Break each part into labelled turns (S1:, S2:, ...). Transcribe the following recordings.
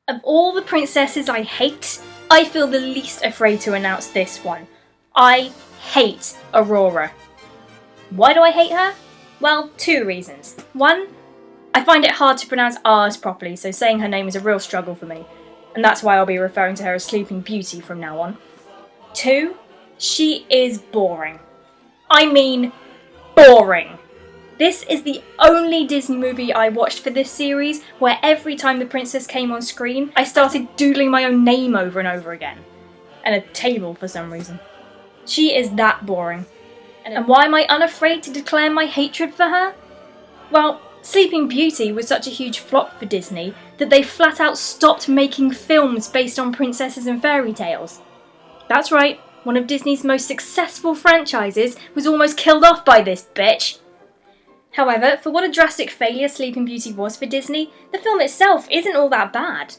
S1: Of all the princesses I hate, I feel the least afraid to announce this one. I hate Aurora. Why do I hate her? Well, two reasons. One, I find it hard to pronounce R's properly, so saying her name is a real struggle for me, and that's why I'll be referring to her as Sleeping Beauty from now on. Two, she is boring. I mean, boring. This is the only Disney movie I watched for this series where every time the princess came on screen, I started doodling my own name over and over again. And a table for some reason. She is that boring. And why am I unafraid to declare my hatred for her? Well, Sleeping Beauty was such a huge flop for Disney that they flat out stopped making films based on princesses and fairy tales. That's right, one of Disney's most successful franchises was almost killed off by this bitch. However, for what a drastic failure Sleeping Beauty was for Disney, the film itself isn't all that bad.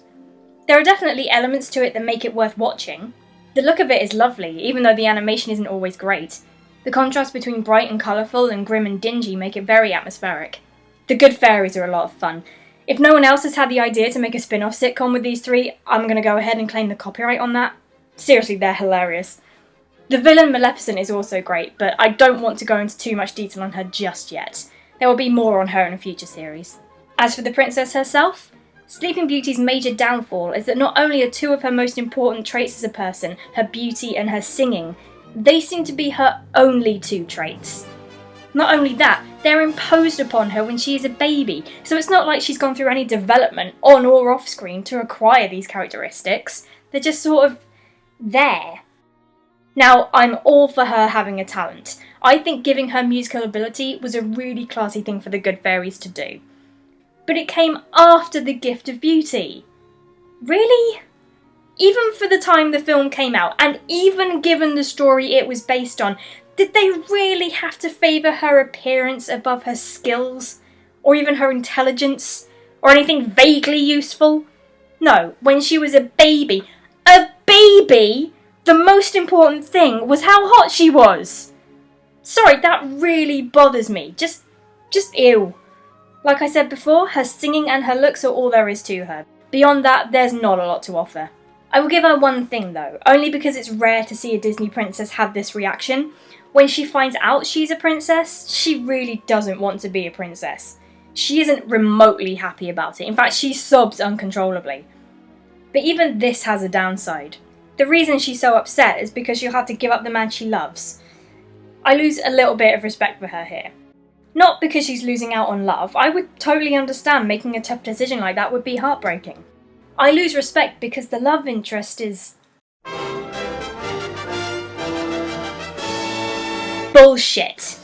S1: There are definitely elements to it that make it worth watching. The look of it is lovely, even though the animation isn't always great. The contrast between bright and colourful and grim and dingy make it very atmospheric. The good fairies are a lot of fun. If no one else has had the idea to make a spin-off sitcom with these three, I'm gonna go ahead and claim the copyright on that. Seriously, they're hilarious. The villain Maleficent is also great, but I don't want to go into too much detail on her just yet. There will be more on her in a future series. As for the princess herself, Sleeping Beauty's major downfall is that not only are two of her most important traits as a person, her beauty and her singing, they seem to be her only two traits. Not only that, they're imposed upon her when she is a baby, so it's not like she's gone through any development on or off screen to acquire these characteristics. They're just sort of there. Now, I'm all for her having a talent. I think giving her musical ability was a really classy thing for the good fairies to do. But it came after the Gift of Beauty. Really? Even for the time the film came out, and even given the story it was based on, did they really have to favour her appearance above her skills? Or even her intelligence? Or anything vaguely useful? No, when she was a baby, the most important thing was how hot she was! Sorry, that really bothers me. Just ew. Like I said before, her singing and her looks are all there is to her. Beyond that, there's not a lot to offer. I will give her one thing though, only because it's rare to see a Disney princess have this reaction. When she finds out she's a princess, she really doesn't want to be a princess. She isn't remotely happy about it. In fact, she sobs uncontrollably. But even this has a downside. The reason she's so upset is because she'll have to give up the man she loves. I lose a little bit of respect for her here. Not because she's losing out on love. I would totally understand making a tough decision like that would be heartbreaking. I lose respect because the love interest is bullshit.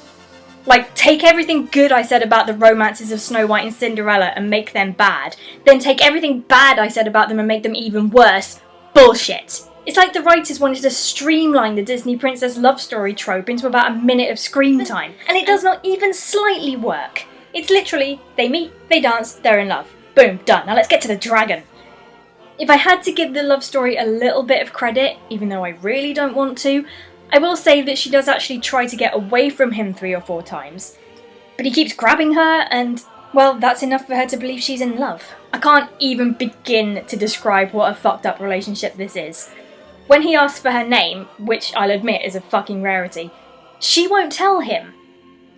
S1: Like, take everything good I said about the romances of Snow White and Cinderella and make them bad. Then take everything bad I said about them and make them even worse. Bullshit. It's like the writers wanted to streamline the Disney princess love story trope into about a minute of screen time, and it does not even slightly work. It's literally, they meet, they dance, they're in love. Boom, done. Now let's get to the dragon. If I had to give the love story a little bit of credit, even though I really don't want to, I will say that she does actually try to get away from him 3 or 4 times. But he keeps grabbing her and, well, that's enough for her to believe she's in love. I can't even begin to describe what a fucked up relationship this is. When he asks for her name, which I'll admit is a fucking rarity, she won't tell him.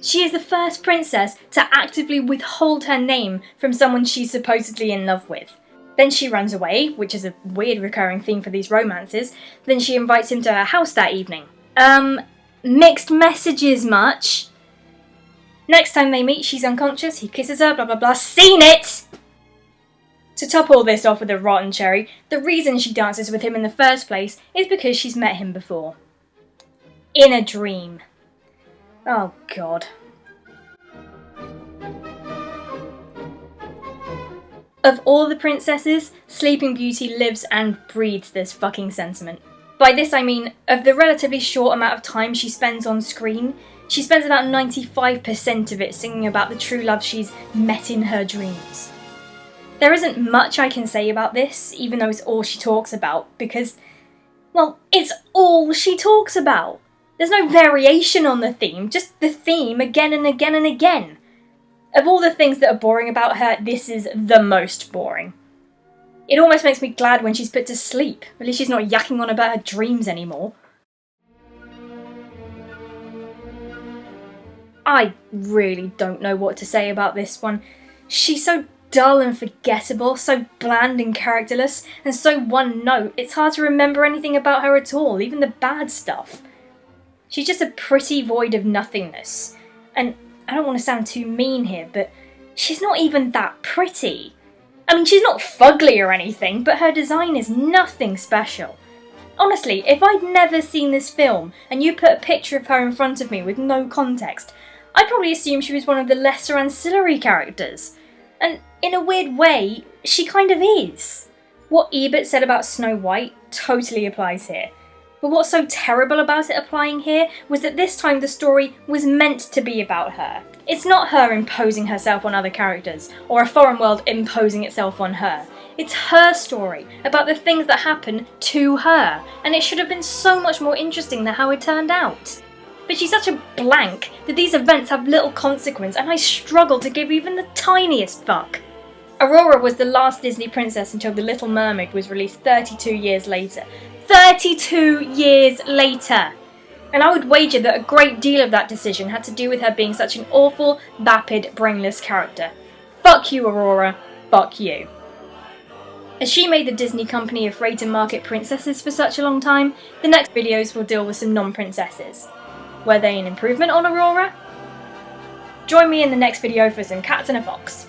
S1: She is the first princess to actively withhold her name from someone she's supposedly in love with. Then she runs away, which is a weird recurring theme for these romances. Then she invites him to her house that evening. Mixed messages much? Next time they meet, she's unconscious, he kisses her, blah blah blah, seen it! To top all this off with a rotten cherry, the reason she dances with him in the first place is because she's met him before. In a dream. Oh god. Of all the princesses, Sleeping Beauty lives and breathes this fucking sentiment. By this I mean, of the relatively short amount of time she spends on screen, she spends about 95% of it singing about the true love she's met in her dreams. There isn't much I can say about this, even though it's all she talks about, because, well, it's all she talks about. There's no variation on the theme, just the theme again and again and again. Of all the things that are boring about her, this is the most boring. It almost makes me glad when she's put to sleep. At least she's not yakking on about her dreams anymore. I really don't know what to say about this one. She's so dull and forgettable, so bland and characterless, and so one note, it's hard to remember anything about her at all, even the bad stuff. She's just a pretty void of nothingness. And I don't want to sound too mean here, but she's not even that pretty. I mean, she's not fugly or anything, but her design is nothing special. Honestly, if I'd never seen this film and you put a picture of her in front of me with no context, I'd probably assume she was one of the lesser ancillary characters. And in a weird way, she kind of is. What Ebert said about Snow White totally applies here. But what's so terrible about it applying here was that this time the story was meant to be about her. It's not her imposing herself on other characters, or a foreign world imposing itself on her. It's her story, about the things that happen to her, and it should have been so much more interesting than how it turned out. But she's such a blank that these events have little consequence, and I struggle to give even the tiniest fuck. Aurora was the last Disney princess until The Little Mermaid was released 32 years later. 32 years later! And I would wager that a great deal of that decision had to do with her being such an awful, vapid, brainless character. Fuck you, Aurora. Fuck you. As she made the Disney company afraid to market princesses for such a long time, the next videos will deal with some non-princesses. Were they an improvement on Aurora? Join me in the next video for some cats and a fox.